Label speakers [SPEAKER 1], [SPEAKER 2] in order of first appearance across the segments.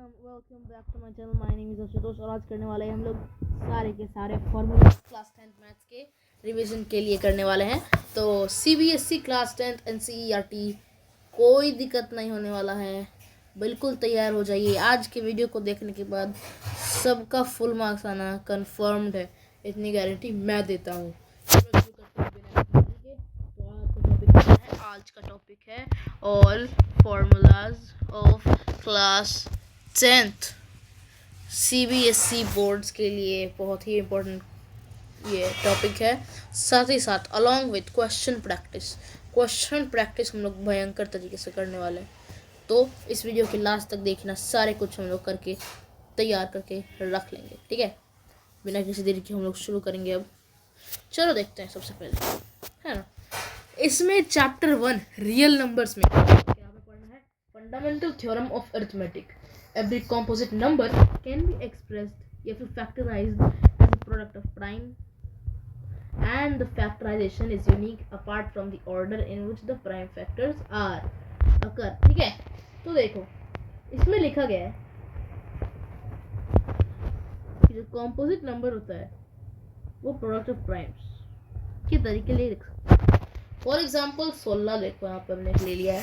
[SPEAKER 1] Welcome back to my channel. My name is Ashutosh और आज करने वाले हैं हम लोग सारे के सारे फॉर्मूला क्लास 10th मैथ्स के रिवीजन के लिए करने वाले हैं। तो सीबीएसई क्लास 10th एनसीईआरटी कोई दिक्कत नहीं होने वाला है, बिल्कुल तैयार हो जाइए। आज के वीडियो को देखने के बाद सबका फुल मार्क्स आना कन्फर्म्ड है, इतनी गारंटी मैं देता हूँ। आज का टॉपिक है all formulas of class 10th CBSE boards के लिए बहुत ही इम्पोर्टेंट ये टॉपिक है। साथ ही साथ अलॉन्ग विथ क्वेश्चन प्रैक्टिस हम लोग भयंकर तरीके से करने वाले हैं। तो इस वीडियो के लास्ट तक देखना, सारे कुछ हम लोग करके तैयार करके रख लेंगे, ठीक है। बिना किसी देरी के हम लोग शुरू करेंगे। अब चलो देखते हैं। सबसे पहले है ना, इसमें चैप्टर 1 रियल नंबर्स में क्या हमें पढ़ना है? Fundamental theorem of arithmetic. Every composite number can be expressed या फिर factorised as a product of prime and the factorisation is unique apart from the order in which the prime factors are occur, ठीक है। तो देखो इसमें लिखा गया है कि जो कॉम्पोजिट नंबर होता है वो प्रोडक्ट ऑफ प्राइम्स के तरीके ले लिख सकते हैं। फॉर एग्जाम्पल 16 देखो यहाँ पर हमने ले लिया है,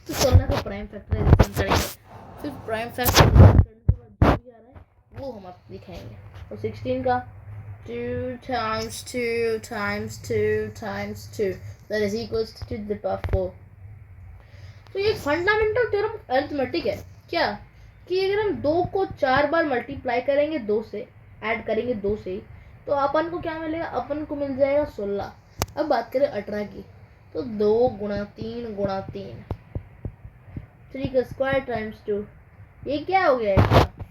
[SPEAKER 1] तो 16 का प्राइम फैक्टराइजेशन करेंगे, फिर प्राइम फैक्टराइजेशन करने के बाद जो भी आ रहा है वो हम आपको दिखाएंगे। और 16 का 2 times 2 times 2 times 2 that is equals to the power 4। तो ये फंडामेंटल थ्योरम ऑफ अरिथमेटिक है क्या, कि अगर हम 2 को 4 बार मल्टीप्लाई करेंगे 2 से, ऐड करेंगे 2 से, तो अपन को क्या मिलेगा? अपन को मिल जाएगा 16। अब बात करें 18 की, तो 2 गुणा 3 गुणा 3 3 का स्क्वायर टाइम्स 2। ये क्या हो गया?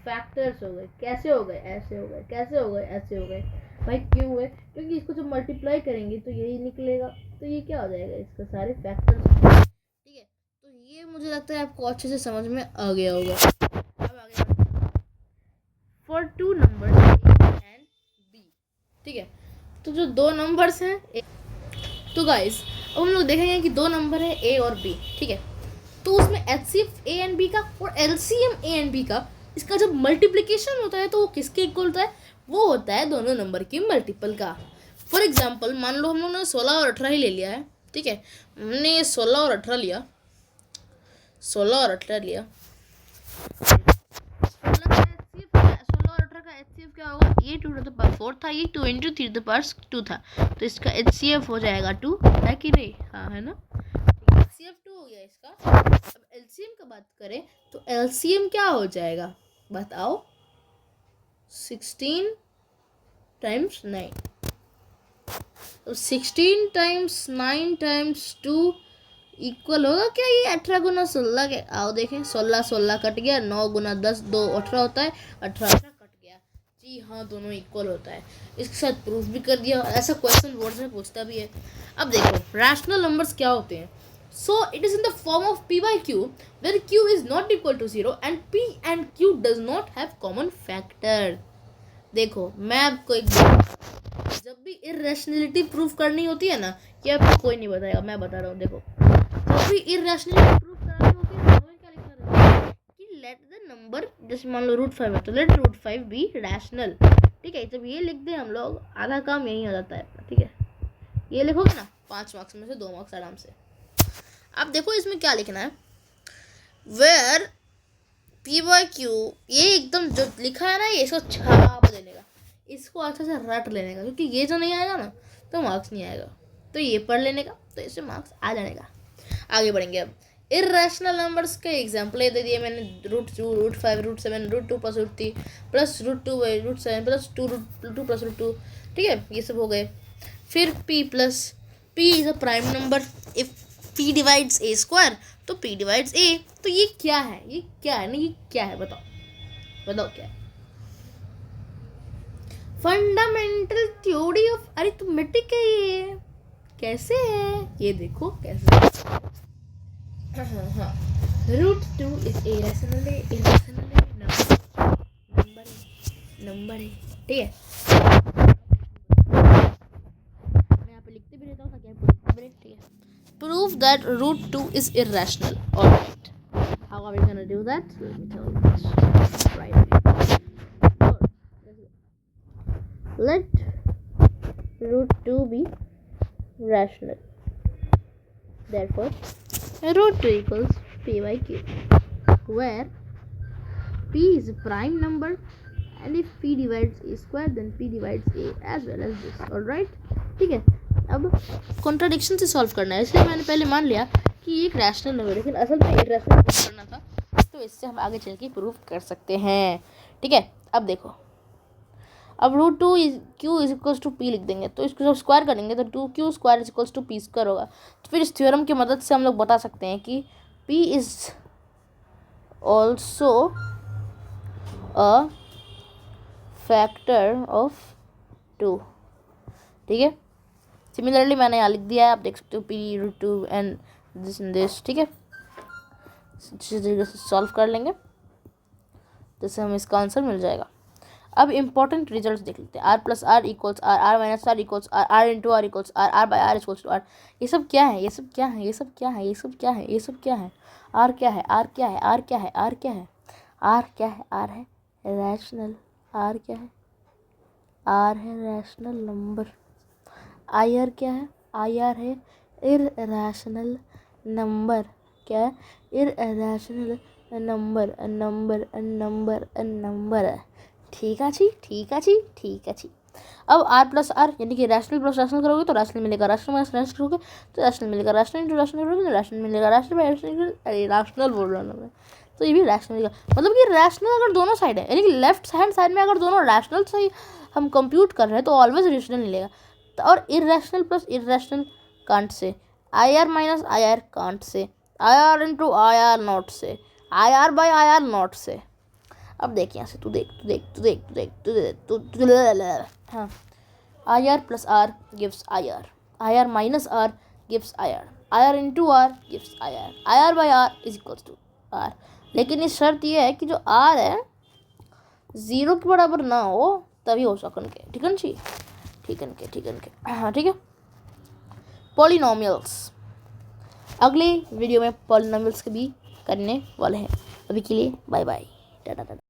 [SPEAKER 1] फैक्टर्स हो गए। कैसे हो गए? ऐसे हो गए। कैसे हो गए? ऐसे हो गए। भाई क्यों हुए? क्योंकि इसको जब मल्टीप्लाई करेंगे तो यही निकलेगा, तो ये क्या हो जाएगा? इसका सारे फैक्टर्स, ठीक है। तो ये मुझे लगता है आपको अच्छे से समझ में आ गया होगा। अब आगे for 2 numbers A and B, ठीक है। तो जो 2 नंबर्स हैं, तो गाइस अब हम लोग देखेंगे कि 2 नंबर है A और B, ठीक है। तो उसमें HCF A एंड B का और LCM A एंड B का, इसका जब मल्टीप्लिकेशन होता है तो वो किसके इक्वल होता है? वो होता है दोनों नंबर के मल्टीपल का। फॉर एग्जांपल मान लो हम लोग ने 16 और 18 ही ले लिया है, ठीक है। हमने 16 और 18 लिया, 16 और 18 लिया, 16 और 18 का HCF क्या होगा? ये 2 to the power 4 था, ये 2 into 3 to the power 2 था, तो इसका HCF हो जाएगा 2, है कि नहीं? हाँ, है ना। HCF 2 हो गया इसका। अब LCM का बात करें तो LCM क्या हो जाएगा बताओ? 16 times 9। तो 16 times 9 times 2 इक्वल होगा क्या? ये 18 गुना 16 के। आओ देखें, 16 कट गया, 9 गुना 10 2 18 होता है, 18 कट गया। जी हाँ, दोनों इक्वल होता है। इसके साथ प्रूफ भी कर दिया। ऐसा क्वेश्चन बोर्ड में पूछता भी है। अब देखो रैशनल नंबर्स क्या होते हैं। So it is in the form of p by q where q is not equal to 0 and p and q does not have common factor। देखो मैं आपको एक बात, जब भी इर्रेशनलिटी प्रूफ करनी होती है ना, ये आपको कोई नहीं बताएगा, मैं बता रहा हूँ। देखो जब भी इर्रेशनलिटी प्रूफ करनी होती है हमें क्या लिखना रहता है कि लेट द नंबर, जैसे मान लो √5 है तो लेट √5 बी रैशनल, ठीक है। जब ये लिख दे हम लोग, आधा काम यही हो जाता है, ठीक है। ये लिखोगे ना, 5 मार्क्स में से 2 मार्क्स आराम से। अब देखो इसमें क्या लिखना है, वेयर p by q, ये एकदम जो लिखा है ना, ये इसको छाप देने का, इसको अच्छे से रट लेने का, क्योंकि ये जो नहीं आएगा ना तो मार्क्स नहीं आएगा, तो ये पढ़ लेने का, तो इससे मार्क्स आ जाने का। आगे बढ़ेंगे। अब इर्रेशनल नंबर्स के एग्जाम्पल दे दिए मैंने, √2 √5 √7 √2 + √3 प्लस √2 √7 प्लस 2 + √2, ठीक है। ये सब हो गए। फिर p is a prime number if p divides a square, तो p डिवाइड्स a, तो ये क्या है? ये क्या है ना, ये क्या है बताओ क्या है? फंडामेंटल थ्योरी ऑफ अरिथमेटिक है ये। कैसे है ये देखो कैसे। हाँ, √2 इज इरेशनल नंबर है, ठीक है। मैं यहाँ पे लिखते भी रहता हूँ ताकि आपको लिखते भी रहे, ठीक है। Prove that √2 is irrational. Alright. How are we gonna gonna do that? Let me tell you this right away. Let root 2 be rational. Therefore, root 2 equals p by q, where p is a prime number, and if p divides a square, then p divides a as well as this. Alright, ठीक है. अब contradiction से solve करना है, इसलिए मैंने पहले मान लिया कि ये एक रैशनल नंबर है, लेकिन असल में इरेशनल प्रूव करना था, तो इससे हम आगे चल के प्रूव कर सकते हैं. ठीक है, अब देखो, अब root 2 Q is equals to P लिख देंगे, तो इसको जब स्क्वायर करेंगे तो 2q square is equals to P square होगा. तो फिर इस थ्योरम की मदद से हम लोग बता सकते हैं कि p is also a factor of 2. ठीक है, सिमिलरली मैंने यहाँ लिख दिया है, आप देख सकते हो p रूट 2 एंड दिस. ठीक है, इसी तरीके से सॉल्व कर लेंगे, जैसे हमें इसका आंसर मिल जाएगा. अब इंपॉर्टेंट रिजल्ट देख लेते हैं. R plus R equals R, R minus R equals R, R into R equals R, R by R equals two R. ये सब क्या है, ये सब क्या है, ये सब क्या है, ये सब क्या है, ये सब क्या है. आर क्या है, आर क्या है, आर क्या है, आर क्या है, आर क्या है, आर है रैशनल. आर क्या है, आर है रैशनल नंबर. आई आर क्या है, आई आर है इररैशनल नंबर. क्या है, irrational number. Number number number. ठीक है जी, ठीक है जी, ठीक है जी. अब आर प्लस आर यानी कि रैशनल प्लस रैशनल करोगे तो रैशनल मिलेगा, रैशनल माइनस रैशनल करोगे तो रैशनल मिलेगा, रैशनल इंटू रैशनल करोगे तो रैशनल मिलेगा, रैशनल बाई रैशनल, अरे रैशनल बोल रहा हूँ मैं, तो ये भी रैशनल मिलेगा. मतलब कि रैशनल अगर दोनों साइड है, यानी कि लेफ्ट हैंड साइड में अगर दोनों रैशनल से हम कंप्यूट कर रहे हैं तो ऑलवेज रैशनल मिलेगा. और irrational plus irrational can't say, I R minus I R can't say, I R into I R not say, I R by I R not say. अब देख यहाँ से, तू देख तू देख तू देख तू देख तू देख तू. हाँ, I R plus R gives I R minus R gives I R into R gives I R by R is equals two R. लेकिन इस शर्त ये है कि जो आर है 0 के बराबर ना हो तभी हो सकेंगे. ठीक है जी, ठीक है, ठीक है. हाँ ठीक है. पॉलिनोमियल्स अगले वीडियो में पॉलिनोमियल्स के भी करने वाले हैं. अभी के लिए बाय बाय, टाटा टाटा.